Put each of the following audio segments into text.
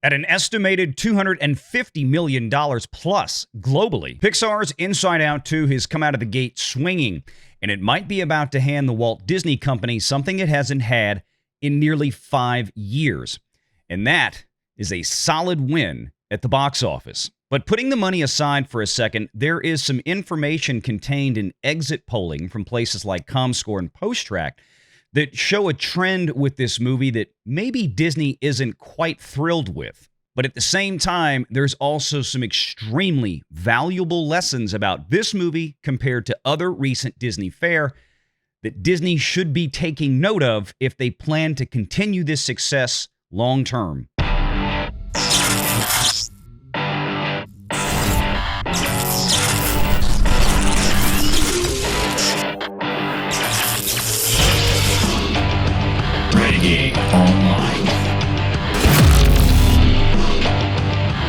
At an estimated $250 million plus globally, Pixar's Inside Out 2 has come out of the gate swinging, and it might be about to hand the Walt Disney Company something it hasn't had in nearly 5 years. And that is a solid win at the box office. But putting the money aside for a second, there is some information contained in exit polling from places like ComScore and PostTrack that show a trend with this movie that maybe Disney isn't quite thrilled with. But at the same time, there's also some extremely valuable lessons about this movie compared to other recent Disney fare that Disney should be taking note of if they plan to continue this success long term. Renegade Online.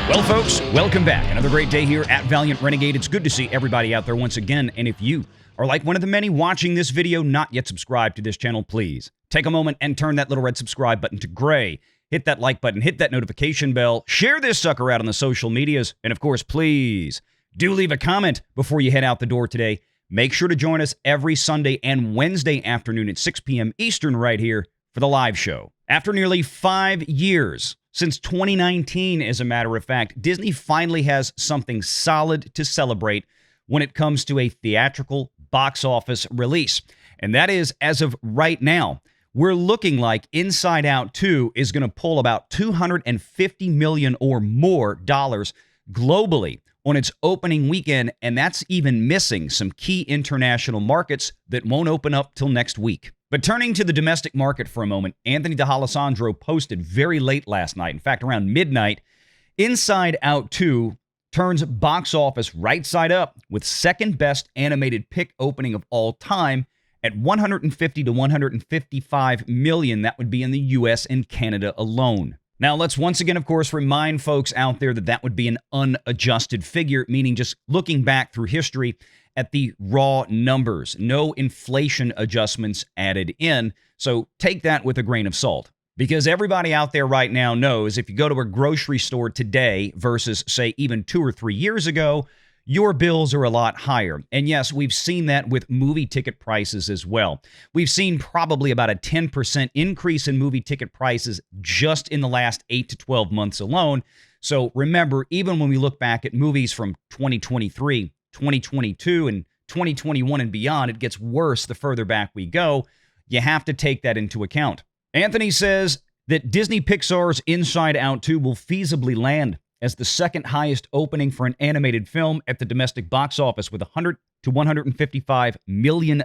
Well, folks, welcome back. Another great day here at Valiant Renegade. It's good to see everybody out there once again. And if you are like one of the many watching this video not yet subscribed to this channel, please take a moment and turn that little red subscribe button to gray. Hit that like button, hit that notification bell, share this sucker out on the social medias, and of course, please do leave a comment before you head out the door today. Make sure to join us every Sunday and Wednesday afternoon at 6 p.m. Eastern right here for the live show. After nearly 5 years, since 2019, as a matter of fact, Disney finally has something solid to celebrate when it comes to a theatrical box office release. And that is, as of right now, we're looking like Inside Out 2 is going to pull about $250 million or more dollars globally on its opening weekend, and that's even missing some key international markets that won't open up till next week. But turning to the domestic market for a moment, Anthony D'Alessandro posted very late last night, in fact around midnight, Inside Out 2 turns box office right side up with second best animated pick opening of all time at 150 to 155 million. That would be in the US and Canada alone. Now, let's once again, of course, remind folks out there that that would be an unadjusted figure, meaning just looking back through history at the raw numbers, no inflation adjustments added in. So take that with a grain of salt, because everybody out there right now knows if you go to a grocery store today versus, say, even 2 or 3 years ago, your bills are a lot higher. And yes, we've seen that with movie ticket prices as well. We've seen probably about a 10% increase in movie ticket prices just in the last 8 to 12 months alone. So remember, even when we look back at movies from 2023, 2022, and 2021 and beyond, it gets worse the further back we go. You have to take that into account. Anthony says that Disney Pixar's Inside Out 2 will feasibly land as the second highest opening for an animated film at the domestic box office with $100 to $155 million,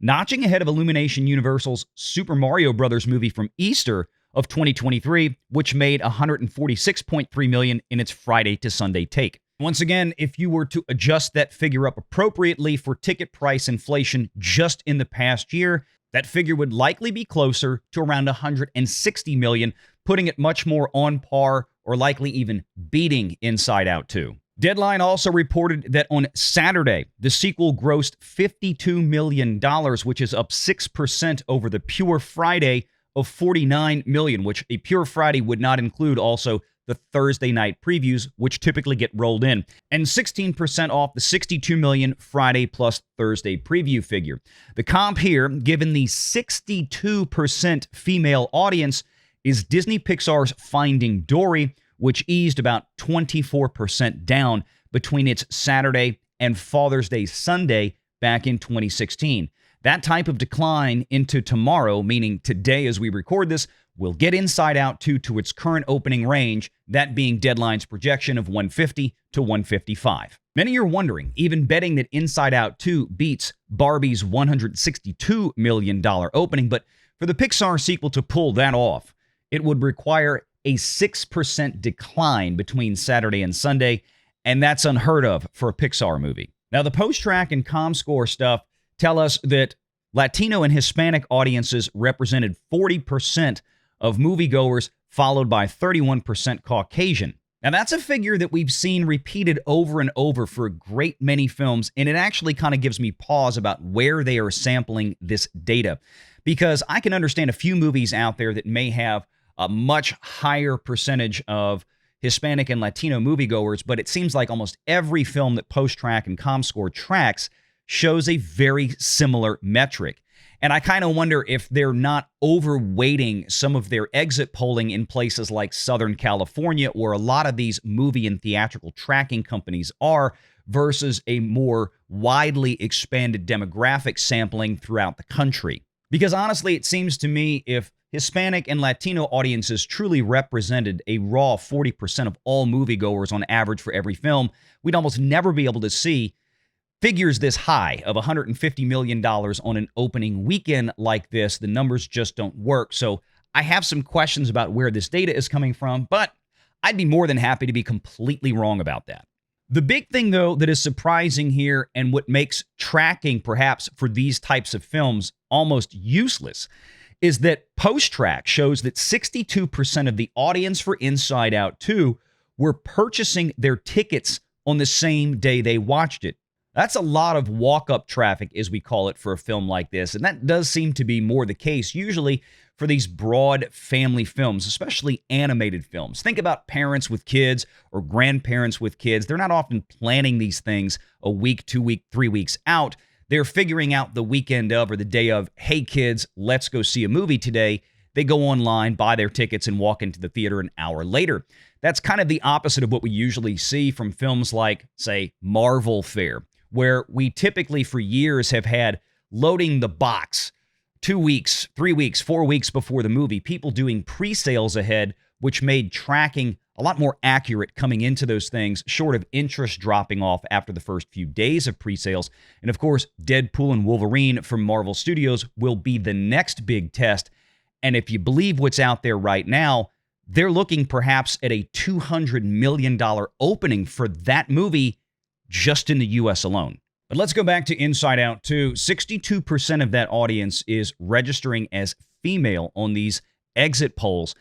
notching ahead of Illumination Universal's Super Mario Bros. Movie from Easter of 2023, which made $146.3 million in its Friday to Sunday take. Once again, if you were to adjust that figure up appropriately for ticket price inflation just in the past year, that figure would likely be closer to around $160 million, putting it much more on par or likely even beating Inside Out 2. Deadline also reported that on Saturday, the sequel grossed $52 million, which is up 6% over the Pure Friday of $49 million, which a Pure Friday would not include also the Thursday night previews, which typically get rolled in, and 16% off the $62 million Friday plus Thursday preview figure. The comp here, given the 62% female audience, is Disney Pixar's Finding Dory, which eased about 24% down between its Saturday and Father's Day Sunday back in 2016. That type of decline into tomorrow, meaning today as we record this, will get Inside Out 2 to its current opening range, that being Deadline's projection of 150 to 155. Many are wondering, even betting that Inside Out 2 beats Barbie's $162 million opening, but for the Pixar sequel to pull that off, it would require a 6% decline between Saturday and Sunday, and that's unheard of for a Pixar movie. Now, the PostTrack and ComScore stuff tell us that Latino and Hispanic audiences represented 40% of moviegoers, followed by 31% Caucasian. Now, that's a figure that we've seen repeated over and over for a great many films, and it actually kind of gives me pause about where they are sampling this data, because I can understand a few movies out there that may have a much higher percentage of Hispanic and Latino moviegoers, but it seems like almost every film that PostTrack and ComScore tracks shows a very similar metric. And I kind of wonder if they're not overweighting some of their exit polling in places like Southern California, where a lot of these movie and theatrical tracking companies are, versus a more widely expanded demographic sampling throughout the country. Because honestly, it seems to me if Hispanic and Latino audiences truly represented a raw 40% of all moviegoers on average for every film, we'd almost never be able to see figures this high of $150 million on an opening weekend like this. The numbers just don't work. So I have some questions about where this data is coming from, but I'd be more than happy to be completely wrong about that. The big thing, though, that is surprising here and what makes tracking perhaps for these types of films almost useless is that PostTrack shows that 62% of the audience for Inside Out 2 were purchasing their tickets on the same day they watched it. That's a lot of walk-up traffic, as we call it, for a film like this, and that does seem to be more the case usually for these broad family films, especially animated films. Think about parents with kids or grandparents with kids. They're not often planning these things a week, 2 weeks, 3 weeks out. They're figuring out the weekend of or the day of, hey kids, let's go see a movie today. They go online, buy their tickets, and walk into the theater an hour later. That's kind of the opposite of what we usually see from films like, say, Marvel Fare, where we typically for years have had loading the box 2 weeks, 3 weeks, 4 weeks before the movie, people doing pre-sales ahead, which made tracking a lot more accurate coming into those things, short of interest dropping off after the first few days of pre-sales. And of course, Deadpool and Wolverine from Marvel Studios will be the next big test. And if you believe what's out there right now, they're looking perhaps at a $200 million opening for that movie just in the U.S. alone. But let's go back to Inside Out 2. 62% of that audience is registering as female on these exit polls.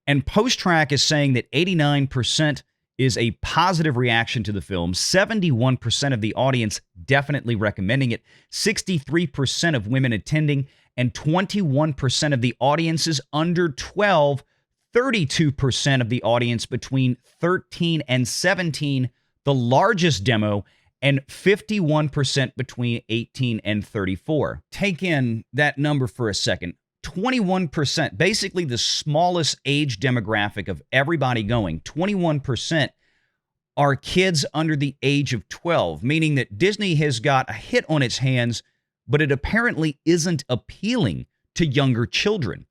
And PostTrack is saying that 89% is a positive reaction to the film. 71% of the audience definitely recommending it. 63% of women attending. And 21% of the audience is under 12. 32% of the audience between 13 and 17, the largest demo, and 51% between 18 and 34. Take in that number for a second. 21%, basically the smallest age demographic of everybody going, 21% are kids under the age of 12, meaning that Disney has got a hit on its hands, but it apparently isn't appealing to younger children.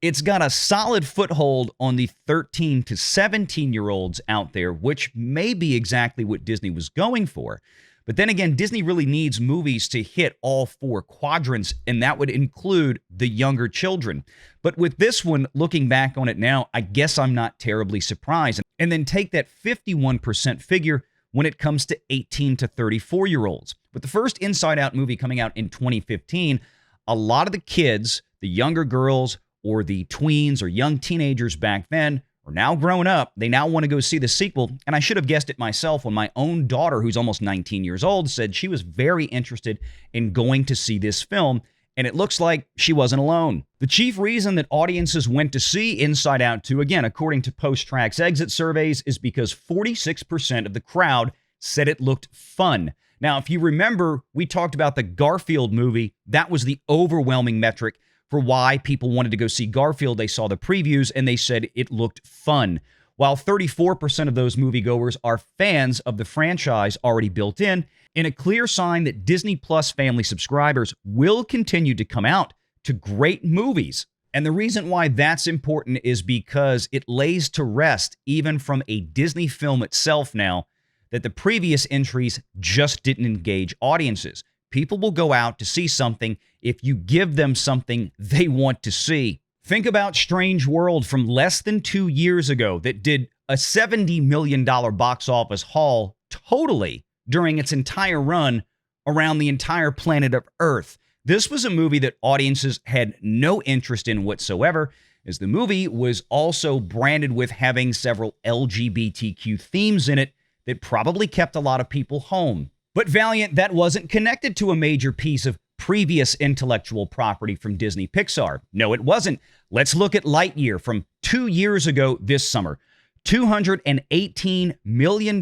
It's got a solid foothold on the 13 to 17-year-olds out there, which may be exactly what Disney was going for. But then again, Disney really needs movies to hit all four quadrants, and that would include the younger children. But with this one, looking back on it now, I guess I'm not terribly surprised. And then take that 51% figure when it comes to 18 to 34-year-olds. With the first Inside Out movie coming out in 2015, a lot of the kids, the younger girls, or the tweens or young teenagers back then are now grown up. They now want to go see the sequel. And I should have guessed it myself when my own daughter, who's almost 19 years old, said she was very interested in going to see this film. And it looks like she wasn't alone. The chief reason that audiences went to see Inside Out 2, again, according to PostTrack's exit surveys, is because 46% of the crowd said it looked fun. Now, if you remember, we talked about the Garfield movie. That was the overwhelming metric for why people wanted to go see Garfield. They saw the previews and they said it looked fun. While 34% of those moviegoers are fans of the franchise already built in a clear sign that Disney Plus family subscribers will continue to come out to great movies. And the reason why that's important is because it lays to rest, even from a Disney film itself now, that the previous entries just didn't engage audiences. People will go out to see something if you give them something they want to see. Think about Strange World from less than 2 years ago that did a $70 million box office haul totally during its entire run around the entire planet of Earth. This was a movie that audiences had no interest in whatsoever, as the movie was also branded with having several LGBTQ themes in it that probably kept a lot of people home. But Valiant, that wasn't connected to a major piece of previous intellectual property from Disney Pixar. No, it wasn't. Let's look at Lightyear from 2 years ago this summer. $218 million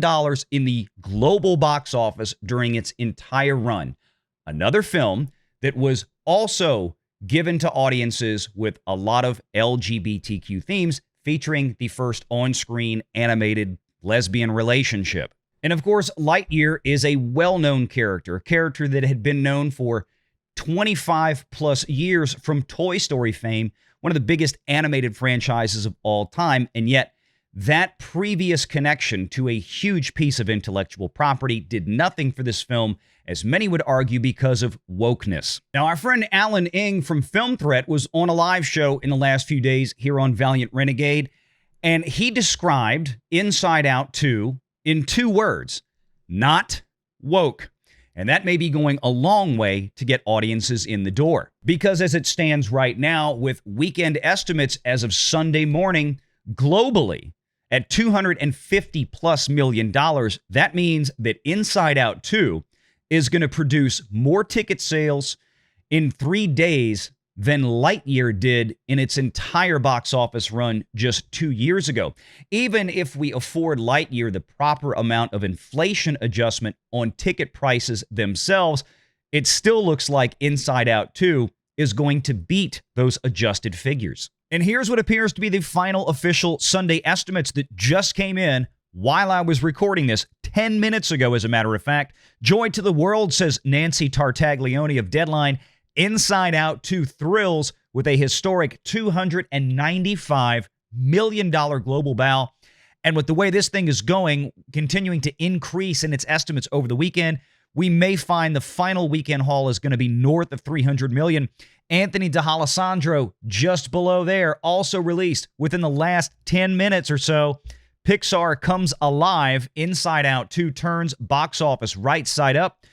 in the global box office during its entire run. Another film that was also given to audiences with a lot of LGBTQ themes, featuring the first on-screen animated lesbian relationship. And of course, Lightyear is a well-known character, a character that had been known for 25 plus years from Toy Story fame, one of the biggest animated franchises of all time. And yet, that previous connection to a huge piece of intellectual property did nothing for this film, as many would argue, because of wokeness. Now, our friend Alan Ng from Film Threat was on a live show in the last few days here on Valiant Renegade, and he described Inside Out 2 in 2 words: not woke. And that may be going a long way to get audiences in the door. Because as it stands right now, with weekend estimates as of Sunday morning, globally, at $250 plus million, that means that Inside Out 2 is going to produce more ticket sales in 3 days than Lightyear did in its entire box office run just 2 years ago. Even if we afford Lightyear the proper amount of inflation adjustment on ticket prices themselves, it still looks like Inside Out 2 is going to beat those adjusted figures. And here's what appears to be the final official Sunday estimates that just came in while I was recording this 10 minutes ago, as a matter of fact. Joy to the world, says Nancy Tartaglione of Deadline. Inside Out 2 thrills with a historic $295 million global bow. And with the way this thing is going, continuing to increase in its estimates over the weekend, we may find the final weekend haul is going to be north of $300 million. Anthony D'Alessandro, just below there, also released within the last 10 minutes or so. Pixar comes alive. Inside Out 2 turns box office right side up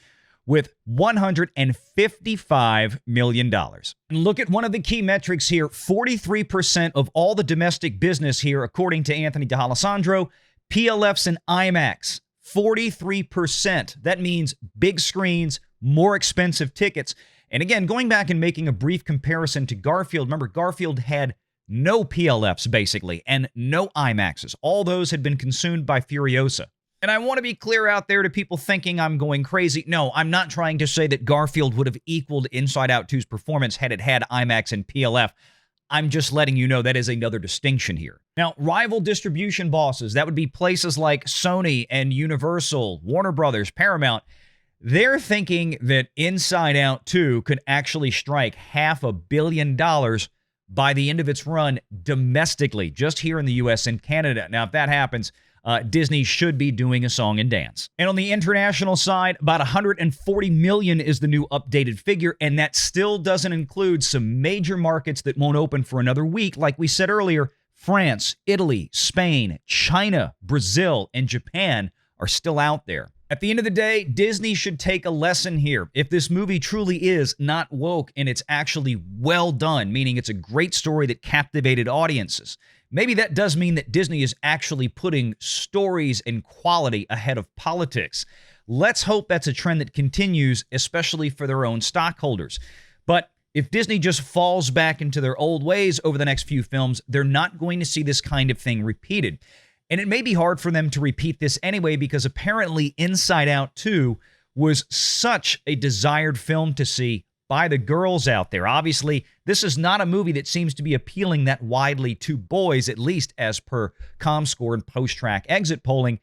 with $155 million. And look at one of the key metrics here. 43% of all the domestic business here, according to Anthony D'Alessandro, PLFs and IMAX. 43%. That means big screens, more expensive tickets. And again, going back and making a brief comparison to Garfield, remember Garfield had no PLFs basically and no IMAXs. All those had been consumed by Furiosa. And I want to be clear out there to people thinking I'm going crazy. No, I'm not trying to say that Garfield would have equaled Inside Out 2's performance had it had IMAX and PLF. I'm just letting you know that is another distinction here. Now, rival distribution bosses, that would be places like Sony and Universal, Warner Brothers, Paramount. They're thinking that Inside Out 2 could actually strike $500 million by the end of its run domestically, just here in the U.S. and Canada. Now, if that happens, Disney should be doing a song and dance. And on the international side, about $140 million is the new updated figure, and that still doesn't include some major markets that won't open for another week. Like we said earlier, France, Italy, Spain, China, Brazil, and Japan are still out there. At the end of the day, Disney should take a lesson here. If this movie truly is not woke and it's actually well done, meaning it's a great story that captivated audiences, maybe that does mean that Disney is actually putting stories and quality ahead of politics. Let's hope that's a trend that continues, especially for their own stockholders. But if Disney just falls back into their old ways over the next few films, they're not going to see this kind of thing repeated. And it may be hard for them to repeat this anyway, because apparently Inside Out 2 was such a desired film to see by the girls out there. Obviously, this is not a movie that seems to be appealing that widely to boys, at least as per ComScore and post-track exit polling.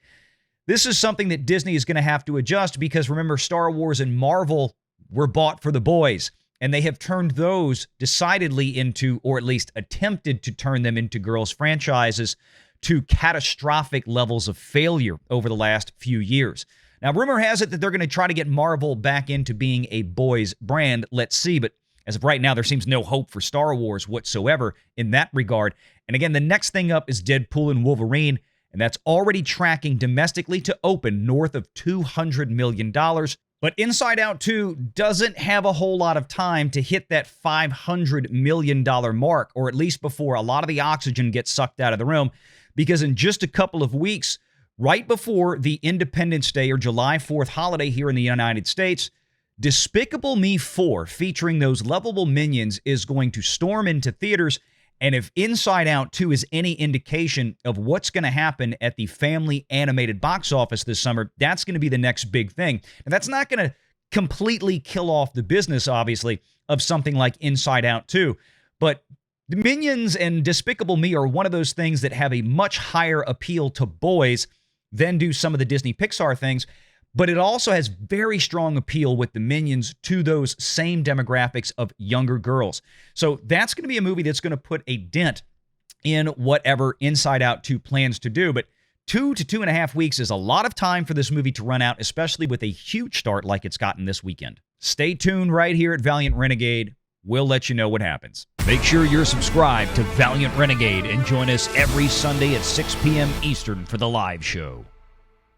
This is something that Disney is going to have to adjust, because remember, Star Wars and Marvel were bought for the boys, and they have turned those decidedly into, or at least attempted to turn them into, girls' franchises to catastrophic levels of failure over the last few years. Now, rumor has it that they're going to try to get Marvel back into being a boys' brand. Let's see. But as of right now, there seems no hope for Star Wars whatsoever in that regard. And again, the next thing up is Deadpool and Wolverine, and that's already tracking domestically to open north of $200 million. But Inside Out 2 doesn't have a whole lot of time to hit that $500 million mark, or at least before a lot of the oxygen gets sucked out of the room, because in just a couple of weeks, right before the Independence Day or July 4th holiday here in the United States, Despicable Me 4, featuring those lovable minions, is going to storm into theaters. And if Inside Out 2 is any indication of what's going to happen at the family animated box office this summer, that's going to be the next big thing. And that's not going to completely kill off the business, obviously, of something like Inside Out 2. But the Minions and Despicable Me are one of those things that have a much higher appeal to boys than do some of the Disney Pixar things. But it also has very strong appeal with the Minions to those same demographics of younger girls. So that's going to be a movie that's going to put a dent in whatever Inside Out 2 plans to do. But 2 to 2.5 weeks is a lot of time for this movie to run out, especially with a huge start like it's gotten this weekend. Stay tuned right here at Valiant Renegade. We'll let you know what happens. Make sure you're subscribed to Valiant Renegade and join us every Sunday at 6 p.m. Eastern for the live show.